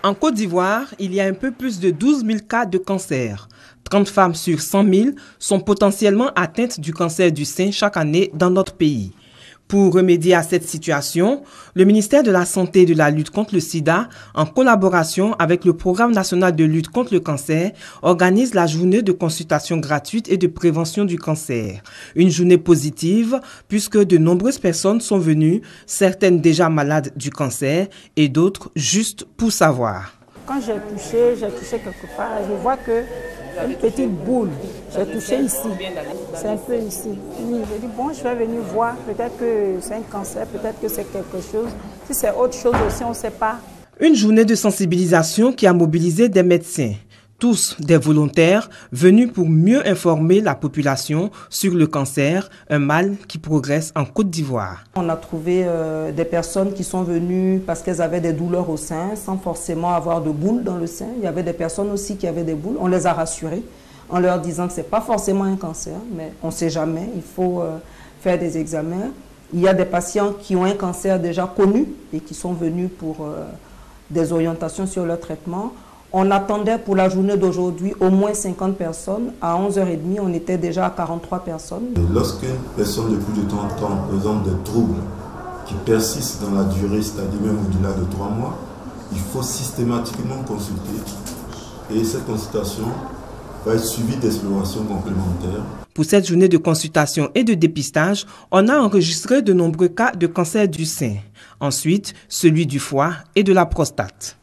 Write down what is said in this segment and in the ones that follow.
En Côte d'Ivoire, il y a un peu plus de 12 000 cas de cancer. 30 femmes sur 100 000 sont potentiellement atteintes du cancer du sein chaque année dans notre pays. Pour remédier à cette situation, le ministère de la Santé et de la lutte contre le sida, en collaboration avec le Programme national de lutte contre le cancer, organise la journée de consultation gratuite et de prévention du cancer. Une journée positive puisque de nombreuses personnes sont venues, certaines déjà malades du cancer et d'autres juste pour savoir. Quand j'ai touché quelque part, je vois que une petite boule, j'ai touché ici, c'est un peu ici. J'ai dit bon, je vais venir voir, peut-être que c'est un cancer, peut-être que c'est quelque chose. Si c'est autre chose aussi, on ne sait pas. Une journée de sensibilisation qui a mobilisé des médecins, tous des volontaires venus pour mieux informer la population sur le cancer, un mal qui progresse en Côte d'Ivoire. On a trouvé des personnes qui sont venues parce qu'elles avaient des douleurs au sein, sans forcément avoir de boules dans le sein. Il y avait des personnes aussi qui avaient des boules. On les a rassurées en leur disant que ce n'est pas forcément un cancer, mais on ne sait jamais, il faut faire des examens. Il y a des patients qui ont un cancer déjà connu et qui sont venus pour des orientations sur leur traitement. On attendait pour la journée d'aujourd'hui au moins 50 personnes. À 11h30, on était déjà à 43 personnes. Lorsqu'une personne de plus de 30 ans présente des troubles qui persistent dans la durée, c'est-à-dire même au-delà de 3 mois, il faut systématiquement consulter. Et cette consultation va être suivie d'explorations complémentaires. Pour cette journée de consultation et de dépistage, on a enregistré de nombreux cas de cancer du sein. Ensuite, celui du foie et de la prostate.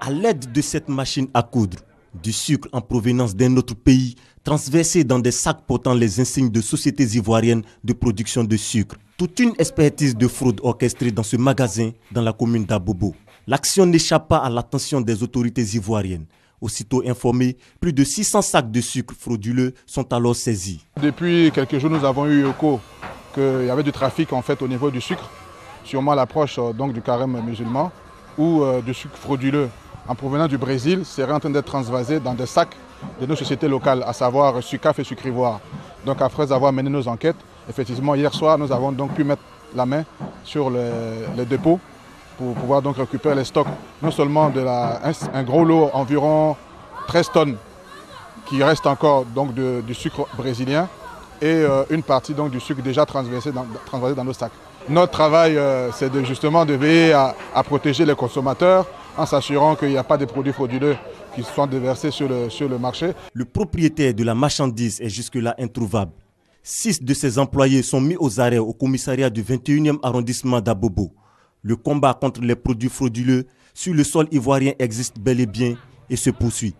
À l'aide de cette machine à coudre, du sucre en provenance d'un autre pays, transversé dans des sacs portant les insignes de sociétés ivoiriennes de production de sucre. Toute une expertise de fraude orchestrée dans ce magasin dans la commune d'Abobo. L'action n'échappe pas à l'attention des autorités ivoiriennes. Aussitôt informés, plus de 600 sacs de sucre frauduleux sont alors saisis. Depuis quelques jours, nous avons eu écho qu'il y avait du trafic en fait, au niveau du sucre, sûrement à l'approche du carême musulman, ou du sucre frauduleux en provenance du Brésil serait en train d'être transvasé dans des sacs de nos sociétés locales, à savoir Sucaf et Sucrivoire. Donc après avoir mené nos enquêtes, effectivement hier soir nous avons donc pu mettre la main sur les dépôts pour pouvoir donc récupérer les stocks, non seulement de un gros lot environ 13 tonnes qui reste encore donc du sucre brésilien et une partie donc du sucre déjà transvasé dans nos sacs. Notre travail c'est justement de veiller à protéger les consommateurs en s'assurant qu'il n'y a pas de produits frauduleux qui sont déversés sur le marché. Le propriétaire de la marchandise est jusque-là introuvable. 6 de ses employés sont mis aux arrêts au commissariat du 21e arrondissement d'Abobo. Le combat contre les produits frauduleux sur le sol ivoirien existe bel et bien et se poursuit.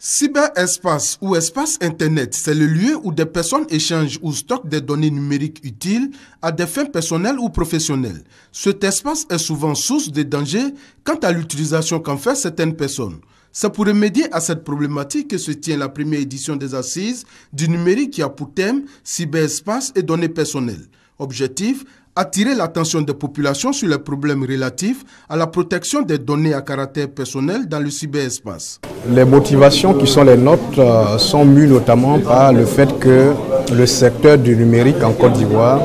Cyberespace ou espace Internet, c'est le lieu où des personnes échangent ou stockent des données numériques utiles à des fins personnelles ou professionnelles. Cet espace est souvent source de dangers quant à l'utilisation qu'en font certaines personnes. C'est pour remédier à cette problématique que se tient la première édition des Assises du numérique qui a pour thème cyberespace et données personnelles. Objectif, attirer l'attention des populations sur les problèmes relatifs à la protection des données à caractère personnel dans le cyberespace. Les motivations qui sont les nôtres sont mues notamment par le fait que le secteur du numérique en Côte d'Ivoire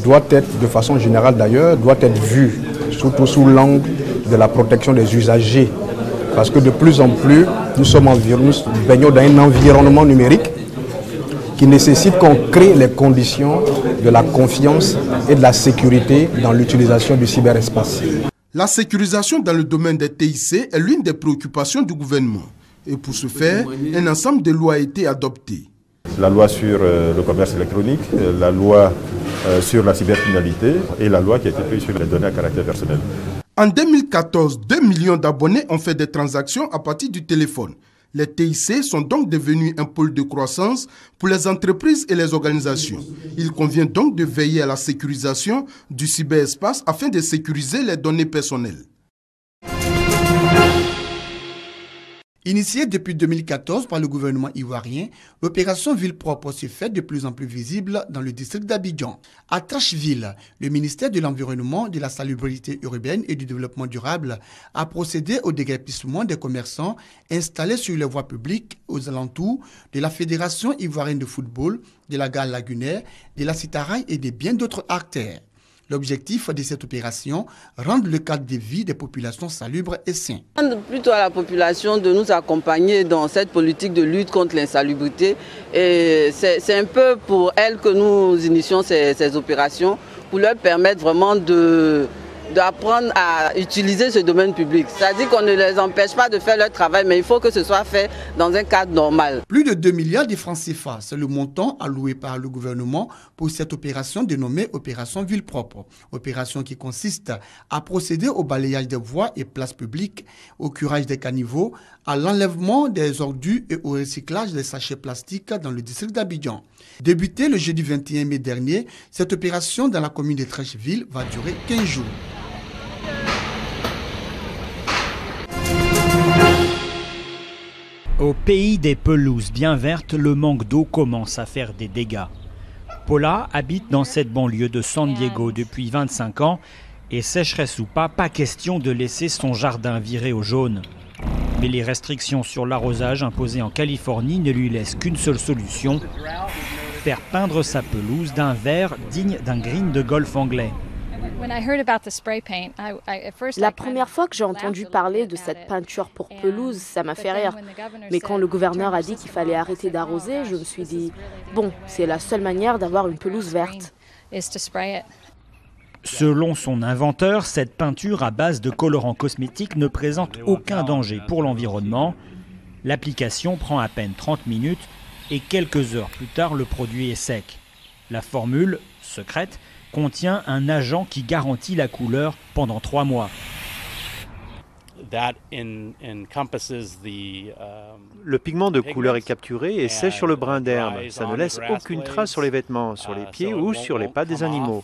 doit être, de façon générale d'ailleurs, doit être vu surtout sous l'angle de la protection des usagers. Parce que de plus en plus, nous baignons dans un environnement numérique qui nécessite qu'on crée les conditions de la confiance et de la sécurité dans l'utilisation du cyberespace. La sécurisation dans le domaine des TIC est l'une des préoccupations du gouvernement. Et pour ce faire, un ensemble de lois a été adopté. La loi sur le commerce électronique, la loi sur la cybercriminalité et la loi qui a été prise sur les données à caractère personnel. En 2014, 2 millions d'abonnés ont fait des transactions à partir du téléphone. Les TIC sont donc devenus un pôle de croissance pour les entreprises et les organisations. Il convient donc de veiller à la sécurisation du cyberespace afin de sécuriser les données personnelles. Initiée depuis 2014 par le gouvernement ivoirien, l'opération Ville propre se fait de plus en plus visible dans le district d'Abidjan. À Trashville, le ministère de l'Environnement, de la Salubrité urbaine et du Développement durable a procédé au déguerpissement des commerçants installés sur les voies publiques aux alentours de la Fédération ivoirienne de football, de la gare lagunaire, de la Citaraï et de bien d'autres artères. L'objectif de cette opération, rendre le cadre de vie des populations salubres et sain. Plutôt à la population de nous accompagner dans cette politique de lutte contre l'insalubrité. Et c'est un peu pour elles que nous initions ces opérations, pour leur permettre vraiment d'apprendre à utiliser ce domaine public. C'est-à-dire qu'on ne les empêche pas de faire leur travail, mais il faut que ce soit fait dans un cadre normal. Plus de 2 milliards de francs CFA, c'est le montant alloué par le gouvernement pour cette opération dénommée Opération Ville propre. Opération qui consiste à procéder au balayage des voies et places publiques, au curage des caniveaux, à l'enlèvement des ordures et au recyclage des sachets plastiques dans le district d'Abidjan. Débutée le jeudi 21 mai dernier, cette opération dans la commune de Trashville va durer 15 jours. Au pays des pelouses bien vertes, le manque d'eau commence à faire des dégâts. Paula habite dans cette banlieue de San Diego depuis 25 ans et sécheresse ou pas question de laisser son jardin virer au jaune. Mais les restrictions sur l'arrosage imposées en Californie ne lui laissent qu'une seule solution, faire peindre sa pelouse d'un vert digne d'un green de golf anglais. La première fois que j'ai entendu parler de cette peinture pour pelouse, ça m'a fait rire. Mais quand le gouverneur a dit qu'il fallait arrêter d'arroser, je me suis dit, bon, c'est la seule manière d'avoir une pelouse verte. Selon son inventeur, cette peinture à base de colorants cosmétiques ne présente aucun danger pour l'environnement. L'application prend à peine 30 minutes et quelques heures plus tard, le produit est sec. La formule, secrète, contient un agent qui garantit la couleur pendant 3 mois. Le pigment de couleur est capturé et sèche sur le brin d'herbe. Ça ne laisse aucune trace sur les vêtements, sur les pieds ou sur les pattes des animaux.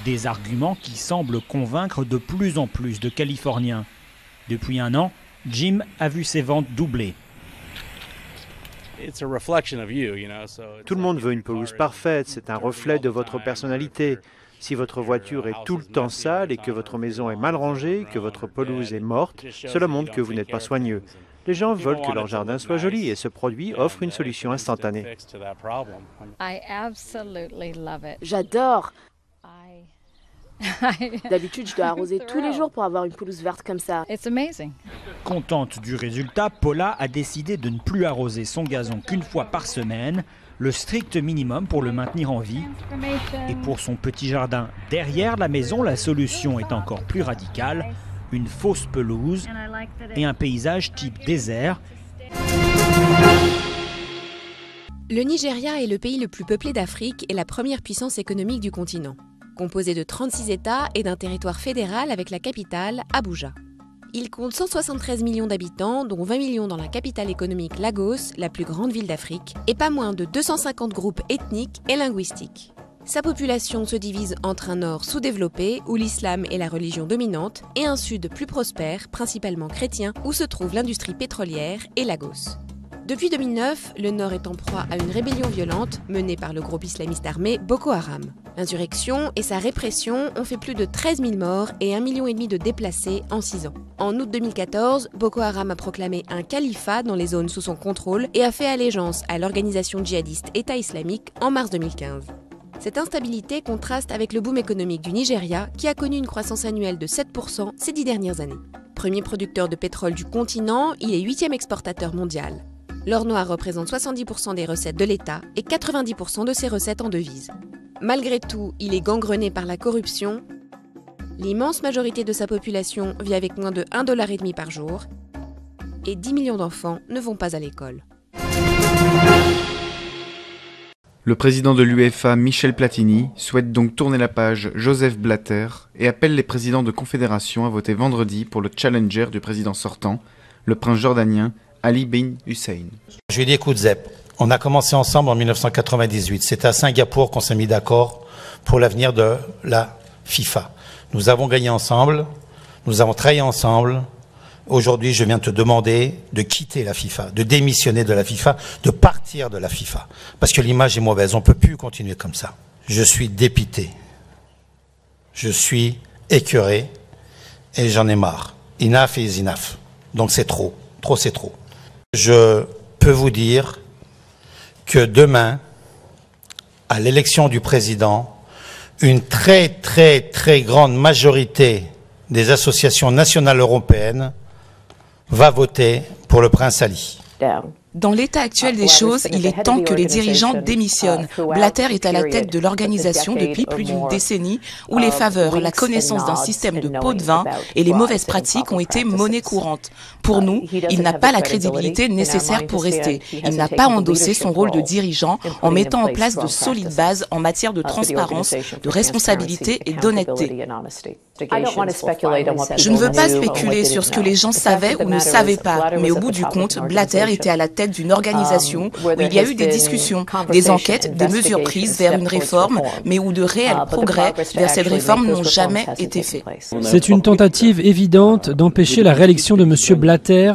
Des arguments qui semblent convaincre de plus en plus de Californiens. Depuis 1 an, Jim a vu ses ventes doubler. Tout le monde veut une pelouse parfaite, c'est un reflet de votre personnalité. Si votre voiture est tout le temps sale et que votre maison est mal rangée, que votre pelouse est morte, cela montre que vous n'êtes pas soigneux. Les gens veulent que leur jardin soit joli et ce produit offre une solution instantanée. J'adore. D'habitude, je dois arroser tous les jours pour avoir une pelouse verte comme ça. Contente du résultat, Paula a décidé de ne plus arroser son gazon qu'une fois par semaine, le strict minimum pour le maintenir en vie. Et pour son petit jardin derrière la maison, la solution est encore plus radicale, une fausse pelouse et un paysage type désert. Le Nigeria est le pays le plus peuplé d'Afrique et la première puissance économique du continent. Composé de 36 États et d'un territoire fédéral avec la capitale, Abuja. Il compte 173 millions d'habitants, dont 20 millions dans la capitale économique Lagos, la plus grande ville d'Afrique, et pas moins de 250 groupes ethniques et linguistiques. Sa population se divise entre un nord sous-développé, où l'islam est la religion dominante, et un sud plus prospère, principalement chrétien, où se trouve l'industrie pétrolière et Lagos. Depuis 2009, le Nord est en proie à une rébellion violente menée par le groupe islamiste armé Boko Haram. L'insurrection et sa répression ont fait plus de 13 000 morts et 1,5 million de déplacés en 6 ans. En août 2014, Boko Haram a proclamé un califat dans les zones sous son contrôle et a fait allégeance à l'organisation djihadiste État islamique en mars 2015. Cette instabilité contraste avec le boom économique du Nigeria qui a connu une croissance annuelle de 7% ces 10 dernières années. Premier producteur de pétrole du continent, il est 8e exportateur mondial. L'or noir représente 70% des recettes de l'État et 90% de ses recettes en devises. Malgré tout, il est gangrené par la corruption. L'immense majorité de sa population vit avec moins de 1,5 $ par jour et 10 millions d'enfants ne vont pas à l'école. Le président de l'UEFA, Michel Platini, souhaite donc tourner la page Joseph Blatter et appelle les présidents de confédération à voter vendredi pour le challenger du président sortant, le prince jordanien Ali bin Hussein. Je lui ai dit, écoute Zep, on a commencé ensemble en 1998. C'est à Singapour qu'on s'est mis d'accord pour l'avenir de la FIFA. Nous avons gagné ensemble. Nous avons travaillé ensemble. Aujourd'hui, je viens te demander de quitter la FIFA, de démissionner de la FIFA, de partir de la FIFA. Parce que l'image est mauvaise, on ne peut plus continuer comme ça. Je suis dépité. Je suis écœuré et j'en ai marre. Enough is enough. Donc c'est trop. Trop, c'est trop. Je peux vous dire que demain, à l'élection du président, une très grande majorité des associations nationales européennes va voter pour le prince Ali. Dans l'état actuel des choses, il est temps que les dirigeants démissionnent. Blatter est à la tête de l'organisation depuis plus d'une décennie où les faveurs, la connaissance d'un système de pots de vin et les mauvaises pratiques ont été monnaie courante. Pour nous, il n'a pas la crédibilité nécessaire pour rester. Il n'a pas endossé son rôle de dirigeant en mettant en place de solides bases en matière de transparence, de responsabilité et d'honnêteté. Je ne veux pas spéculer sur ce que les gens savaient ou ne savaient pas, mais au bout du compte, Blatter était à la tête d'une organisation où il y a eu des discussions, des enquêtes, des mesures prises vers une réforme, mais où de réels progrès vers cette réforme n'ont jamais été faits. C'est une tentative évidente d'empêcher la réélection de M. Blatter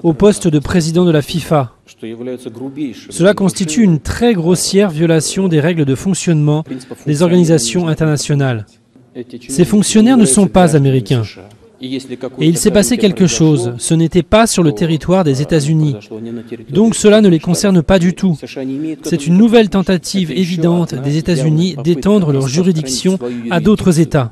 au poste de président de la FIFA. Cela constitue une très grossière violation des règles de fonctionnement des organisations internationales. Ces fonctionnaires ne sont pas américains. Et il s'est passé quelque chose. Ce n'était pas sur le territoire des États-Unis. Donc cela ne les concerne pas du tout. C'est une nouvelle tentative évidente des États-Unis d'étendre leur juridiction à d'autres États.